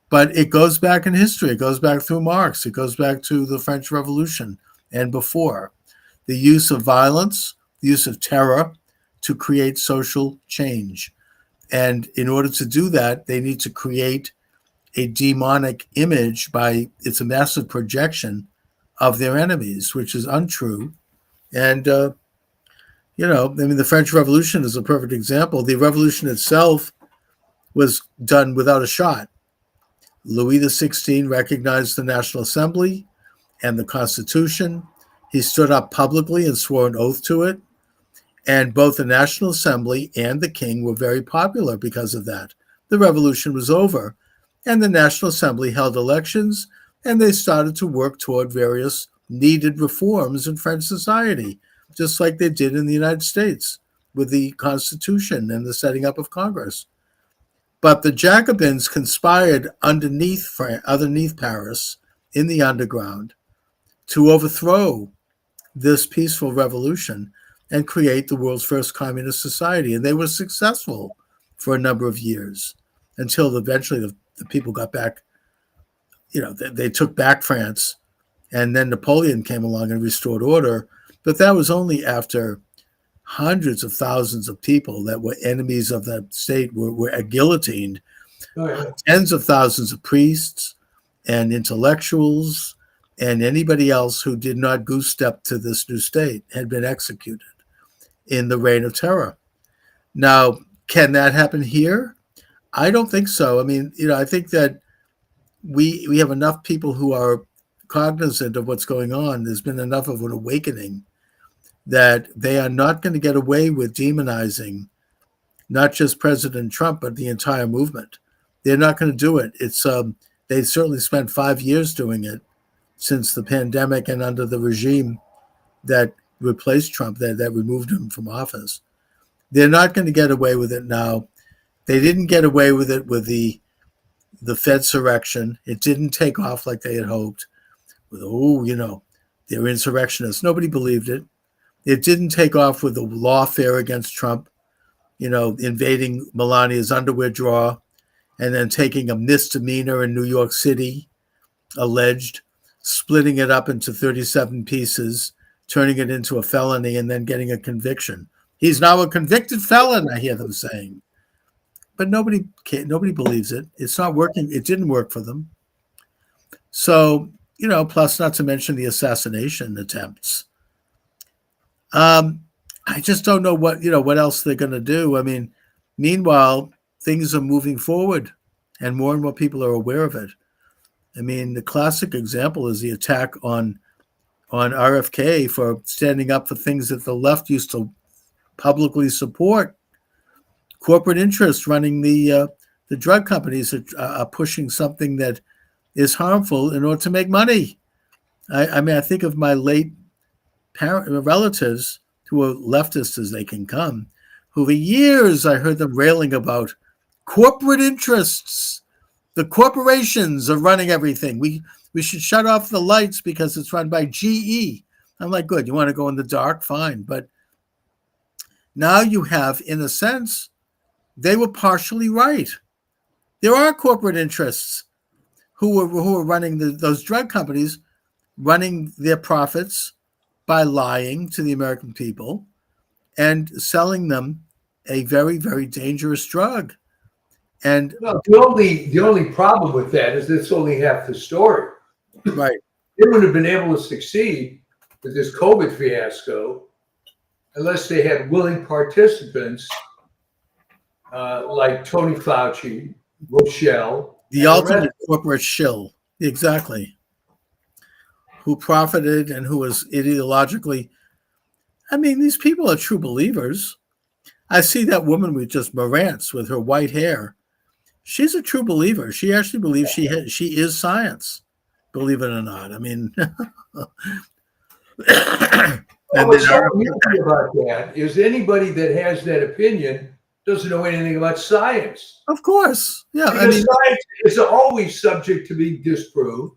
But it goes back in history. It goes back through Marx. It goes back to the French Revolution and before. The use of violence, the use of terror to create social change. And in order to do that, they need to create a demonic image it's a massive projection of their enemies, which is untrue. And, the French Revolution is a perfect example. The revolution itself was done without a shot. Louis XVI recognized the National Assembly and the Constitution. He stood up publicly and swore an oath to it. And both the National Assembly and the king were very popular because of that. The revolution was over, and the National Assembly held elections, and they started to work toward various needed reforms in French society, just like they did in the United States with the Constitution and the setting up of Congress. But the Jacobins conspired underneath Paris in the underground to overthrow this peaceful revolution and create the world's first communist society. And they were successful for a number of years until eventually the people got back, they took back France, and then Napoleon came along and restored order. But that was only after hundreds of thousands of people that were enemies of the state were guillotined. Oh, yeah. Tens of thousands of priests and intellectuals and anybody else who did not goose step to this new state had been executed in the Reign of Terror. Now, can that happen here? I don't think so. I mean, I think that we have enough people who are cognizant of what's going on. There's been enough of an awakening that they are not going to get away with demonizing not just President Trump, but the entire movement. They're not going to do it. It's they certainly spent 5 years doing it since the pandemic and under the regime that replaced Trump, that removed him from office. They're not going to get away with it now. They didn't get away with it with the Fedsurrection. It didn't take off like they had hoped. With, they're insurrectionists. Nobody believed it. It didn't take off with the lawfare against Trump, invading Melania's underwear drawer and then taking a misdemeanor in New York City, alleged, splitting it up into 37 pieces, turning it into a felony, and then getting a conviction. He's now a convicted felon, I hear them saying. But nobody believes it. It's not working. It didn't work for them. So, plus not to mention the assassination attempts. I just don't know what else they're going to do. I mean, meanwhile, things are moving forward and more people are aware of it. I mean, the classic example is the attack on RFK for standing up for things that the left used to publicly support. Corporate interests running the drug companies are pushing something that is harmful in order to make money. I mean, I think of my late relatives who are leftist as they can come, who for years I heard them railing about corporate interests. The corporations are running everything. We should shut off the lights because it's run by GE. I'm like, good, you want to go in the dark? Fine. But now you have, in a sense, they were partially right. There are corporate interests who are running those drug companies, running their profits by lying to the American people and selling them a very, very dangerous drug. And well, the only problem with that is it's only half the story. Right. They wouldn't have been able to succeed with this COVID fiasco unless they had willing participants like Tony Fauci, Rochelle, the ultimate corporate shill. Exactly. Who profited and who was ideologically. I mean, these people are true believers. I see that woman with just Marantz with her white hair. She's a true believer. She actually believes she is science, believe it or not. I mean, what's so weird about that is anybody that has that opinion doesn't know anything about science. Of course, yeah. Because science is always subject to being disproved.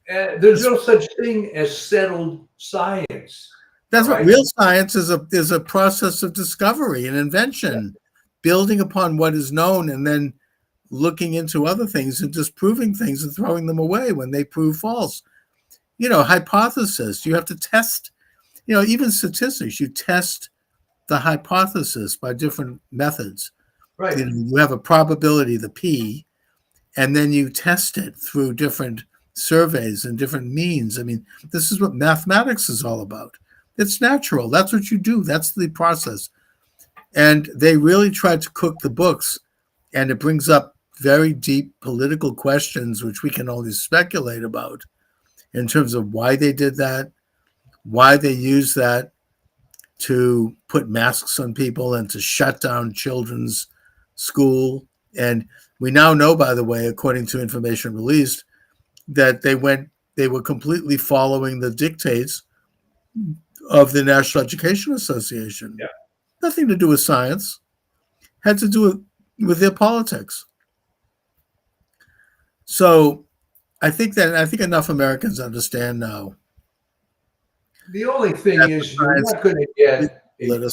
There's no such thing as settled science. That's right. Real science is a process of discovery and invention, building upon what is known and then looking into other things and disproving things and throwing them away when they prove false. Hypothesis. You have to test, even statistics, you test the hypothesis by different methods. Right. You have a probability, the P, and then you test it through different surveys and different means. I mean, this is what mathematics is all about. It's natural. That's what you do. That's the process. And they really tried to cook the books, and it brings up very deep political questions, which we can only speculate about in terms of why they did that, why they used that to put masks on people and to shut down children's school. And we now know, by the way, according to information released, that they were completely following the dictates of the National Education Association. Yeah. Nothing to do with science. Had to do with their politics. So I think enough Americans understand now. The only thing is you're not going to get a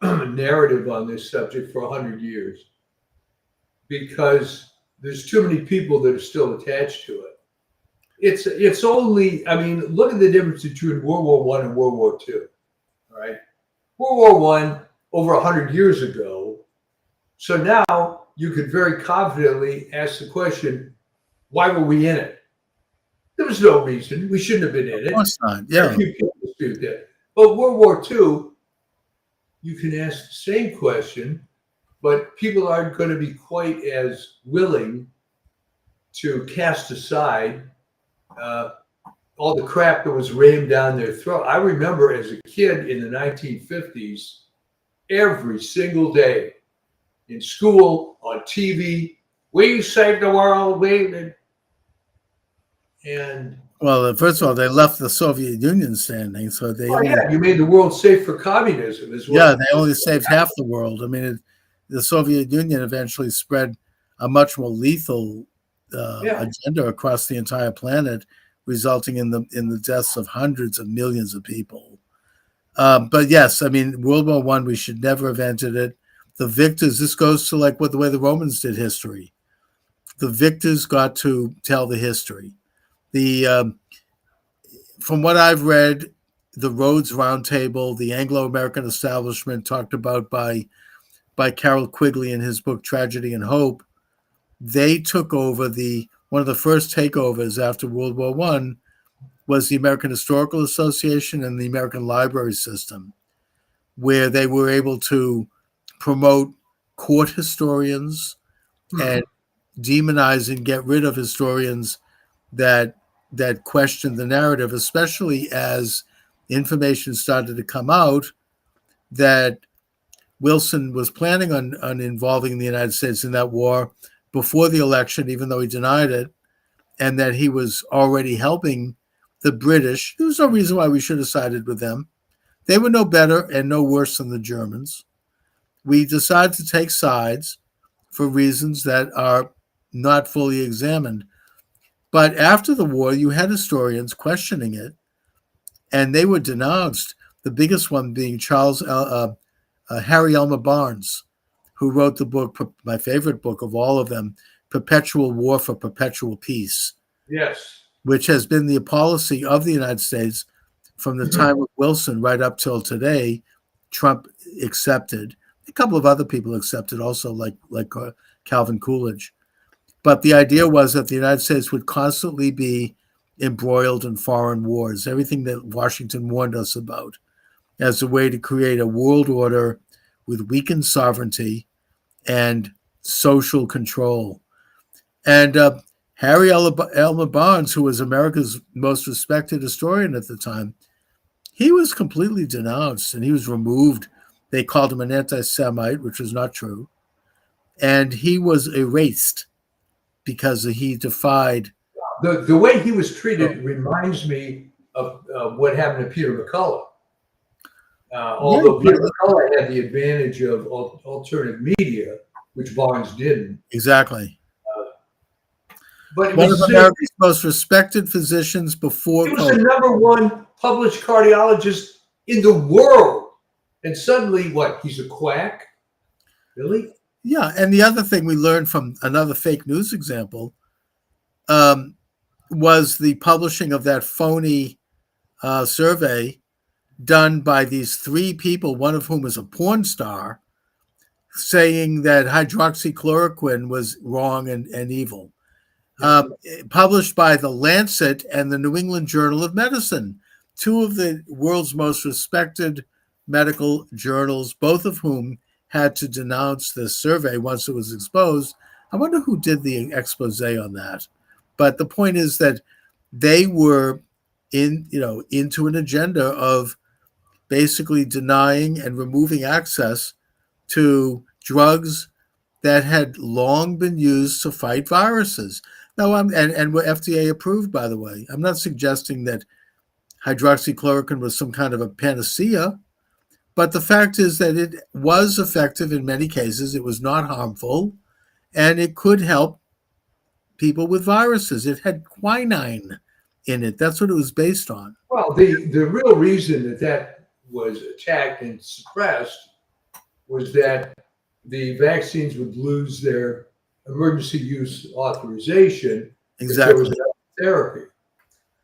proper narrative on this subject for 100 years because there's too many people that are still attached to it. It's only, I mean, look at the difference between World War I and World War II. All right. World War I over 100 years ago. So now you could very confidently ask the question, why were we in it? There was no reason. We shouldn't have been in it. Of course not. Yeah. A few people dispute that. But World War II, you can ask the same question, but people aren't going to be quite as willing to cast aside all the crap that was rammed down their throat. I remember as a kid in the 1950s, every single day in school, on TV, we saved the world, and well, first of all, they left the Soviet Union standing, so they. You made the world safe for communism as well. Yeah, they only saved half the world. I mean, the Soviet Union eventually spread a much more lethal agenda across the entire planet, resulting in the deaths of hundreds of millions of people. But yes, I mean, World War I, we should never have entered it. The victors. This goes to like the way the Romans did history. The victors got to tell the history. From what I've read, the Rhodes Roundtable, the Anglo-American establishment, talked about by Carroll Quigley in his book Tragedy and Hope. They took over one of the first takeovers after World War I was the American Historical Association and the American Library System, where they were able to promote court historians and demonize and get rid of historians that questioned the narrative, especially as information started to come out that Wilson was planning on involving the United States in that war before the election, even though he denied it, and that he was already helping the British. There was no reason why we should have sided with them. They were no better and no worse than the Germans. We decided to take sides for reasons that are not fully examined. But after the war, you had historians questioning it, and they were denounced. The biggest one being Harry Elmer Barnes, who wrote the book, my favorite book of all of them, Perpetual War for Perpetual Peace. Yes. Which has been the policy of the United States from the time of Wilson right up till today. Trump accepted. A couple of other people accepted also, like Calvin Coolidge. But the idea was that the United States would constantly be embroiled in foreign wars, everything that Washington warned us about, as a way to create a world order with weakened sovereignty and social control. And Harry Elmer Barnes, who was America's most respected historian at the time, he was completely denounced and he was removed. They called him an anti-Semite, which was not true. And he was erased because he defied. The way he was treated reminds me of what happened to Peter McCullough. Although Peter McCullough had the advantage of alternative media, which Barnes didn't. Exactly. But one of America's most respected physicians before he was the #1 published cardiologist in the world. And suddenly, what? He's a quack? Really? Yeah. And the other thing we learned from another fake news example was the publishing of that phony survey done by these 3 people, one of whom was a porn star, saying that hydroxychloroquine was wrong and evil. Published by The Lancet and the New England Journal of Medicine, 2 of the world's most respected medical journals, both of whom had to denounce this survey once it was exposed. I wonder who did the expose on that. But the point is that they were into an agenda of basically denying and removing access to drugs that had long been used to fight viruses. Now, and were FDA approved, by the way. I'm not suggesting that hydroxychloroquine was some kind of a panacea, but the fact is that it was effective in many cases. It was not harmful, and it could help people with viruses. It had quinine in it. That's what it was based on. Well, the real reason that was attacked and suppressed was that the vaccines would lose their emergency use authorization. Exactly. If there was therapy.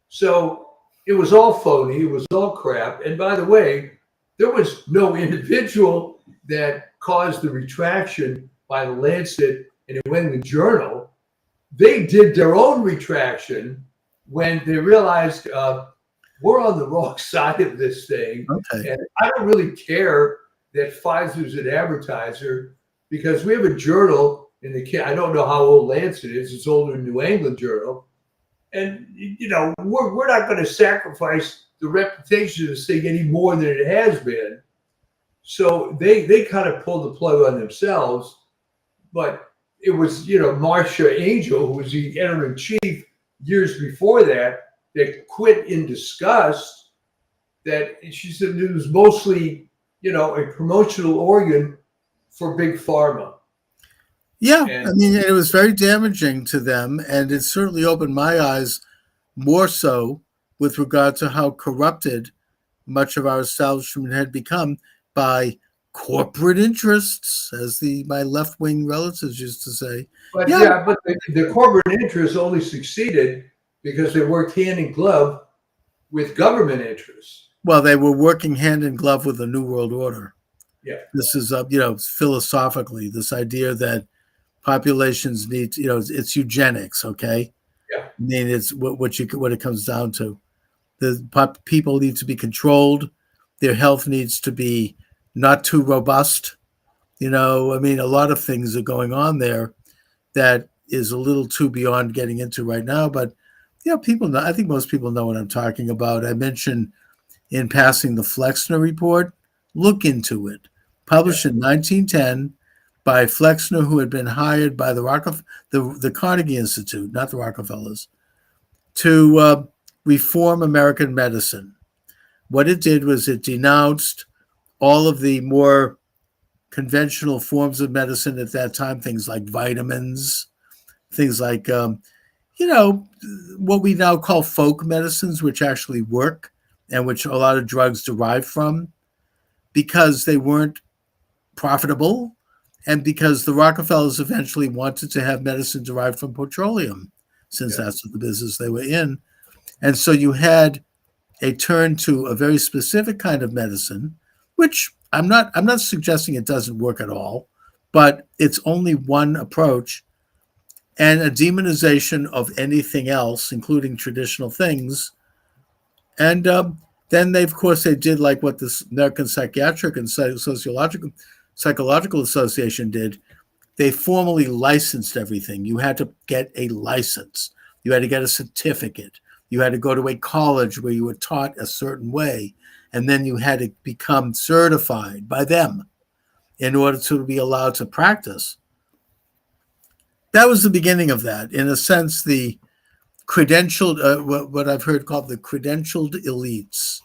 So it was all phony. It was all crap. And by the way, there was no individual that caused the retraction by the Lancet and the New England Journal. They did their own retraction when they realized we're on the wrong side of this thing. Okay. And I don't really care that Pfizer's an advertiser, because we have a journal in the I don't know how old Lancet is. It's older than New England Journal. And, we're not going to sacrifice the reputation of this thing any more than it has been. So they kind of pulled the plug on themselves. But it was, Marcia Angel, who was the editor-in-chief years before that quit in disgust, that she said it was mostly, a promotional organ for Big Pharma. Yeah, it was very damaging to them, and it certainly opened my eyes more so with regard to how corrupted much of our establishment had become by corporate interests, as my left-wing relatives used to say. But the corporate interests only succeeded because they worked hand in glove with government interests. Well, they were working hand in glove with the New World Order. Yeah. This is, philosophically, this idea that populations need, it's eugenics. Okay, Yeah. I mean, it's what it comes down to. The people need to be controlled. Their health needs to be not too robust. I mean, a lot of things are going on there that is a little too beyond getting into right now. But people know. I think most people know what I'm talking about. I mentioned in passing the Flexner report. Look into it. Yeah. Published in 1910 by Flexner, who had been hired by the Carnegie Institute, not the Rockefellers, to reform American medicine. What it did was it denounced all of the more conventional forms of medicine at that time, things like vitamins, things like, what we now call folk medicines, which actually work and which a lot of drugs derive from, because they weren't profitable and because the Rockefellers eventually wanted to have medicine derived from petroleum, since Yeah. that's the business they were in. And so you had a turn to a very specific kind of medicine, which I'm not suggesting it doesn't work at all, but it's only one approach, and a demonization of anything else, including traditional things. And then of course, they did like what the American Psychiatric and Psychological Association did. They formally licensed everything. You had to get a license. You had to get a certificate. You had to go to a college where you were taught a certain way. And then you had to become certified by them in order to be allowed to practice. That was the beginning of that. In a sense, the credentialed, what I've heard called the credentialed elites,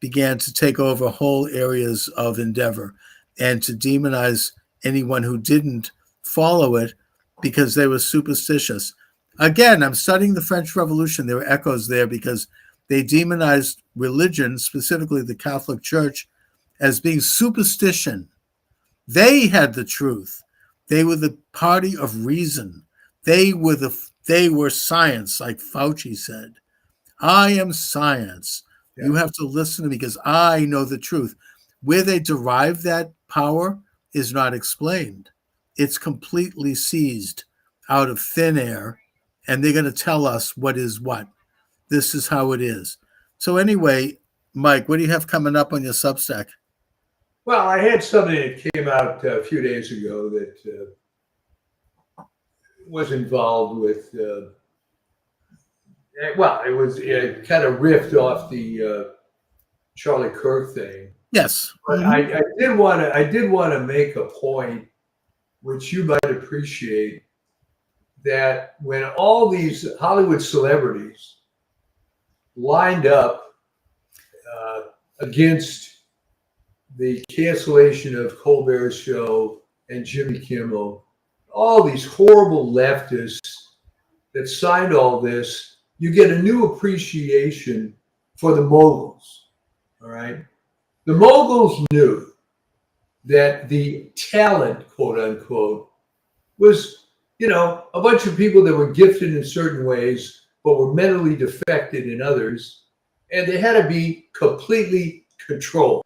began to take over whole areas of endeavor and to demonize anyone who didn't follow it because they were superstitious. Again, I'm studying the French Revolution. There were echoes there because they demonized religion, specifically the Catholic Church, as being superstition. They had the truth. They were the party of reason. They were science, like Fauci said. I am science. Yeah. You have to listen to me because I know the truth. Where they derive that power is not explained. It's completely seized out of thin air, and they're going to tell us what is what. This is how it is. So anyway, Mike, what do you have coming up on your Substack? Well, I had something that came out a few days ago that was involved with. It kind of riffed off the Charlie Kirk thing. Yes. But I did want to make a point, which you might appreciate, that when all these Hollywood celebrities lined up against the cancellation of Colbert's show and Jimmy Kimmel, all these horrible leftists that signed all this, you get a new appreciation for the moguls. All right. The moguls knew that the talent, quote unquote, was, a bunch of people that were gifted in certain ways, but were mentally defected in others. And they had to be completely controlled.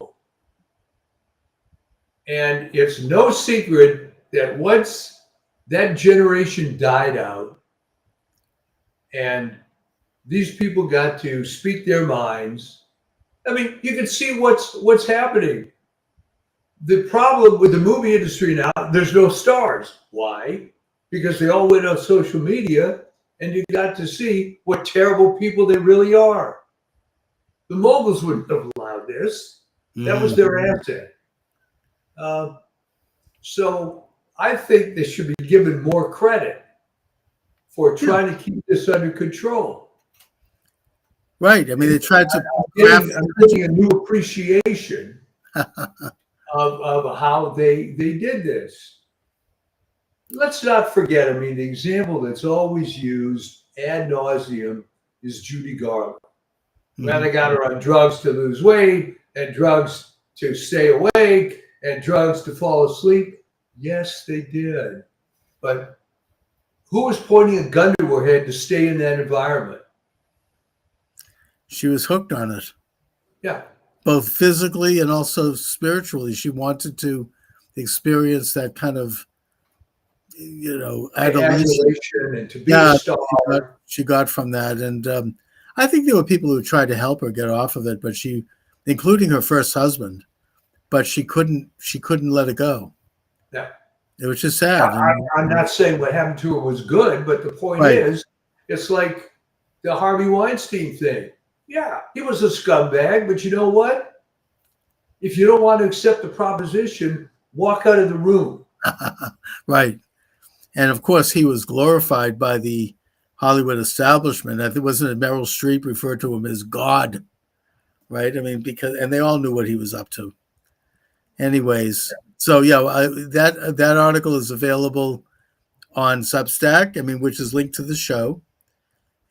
And it's no secret that once that generation died out and these people got to speak their minds, I mean, you can see what's happening. The problem with the movie industry now, there's no stars. Why? Because they all went on social media and you got to see what terrible people they really are. The moguls wouldn't have allowed this. That was their asset. So I think they should be given more credit for trying to keep this under control. Right. I mean, they tried to. I'm getting a new appreciation of how they did this. Let's not forget, I mean, the example that's always used ad nauseum is Judy Garland. Well, they got her on drugs to lose weight and drugs to stay awake and drugs to fall asleep. Yes, they did. But who was pointing a gun to her head to stay in that environment? She was hooked on it. Yeah. both physically and also spiritually. She wanted to experience that kind of, adolescence. Adulation and to be a Yeah, star. she got from that, and I think there were people who tried to help her get off of it, but she, including her first husband, but she couldn't. She couldn't let it go. Yeah. It was just sad. I'm not saying what happened to her was good, but the point Right. is, it's like the Harvey Weinstein thing. Yeah, he was a scumbag, but you know what? If you don't want to accept the proposition, walk out of the room. Right. And of course, he was glorified by the Hollywood establishment. I think wasn't it Meryl Streep referred to him as God, right? I mean, and they all knew what he was up to. Anyways, so yeah, that article is available on Substack. I mean, which is linked to the show.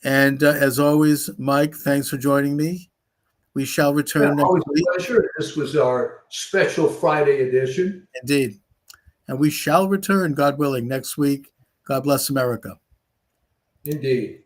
And as always, Mike, thanks for joining me. We shall Yeah, return next always week. a pleasure. This was our special Friday edition. Indeed. And we shall return, God willing, next week. God bless America. Indeed.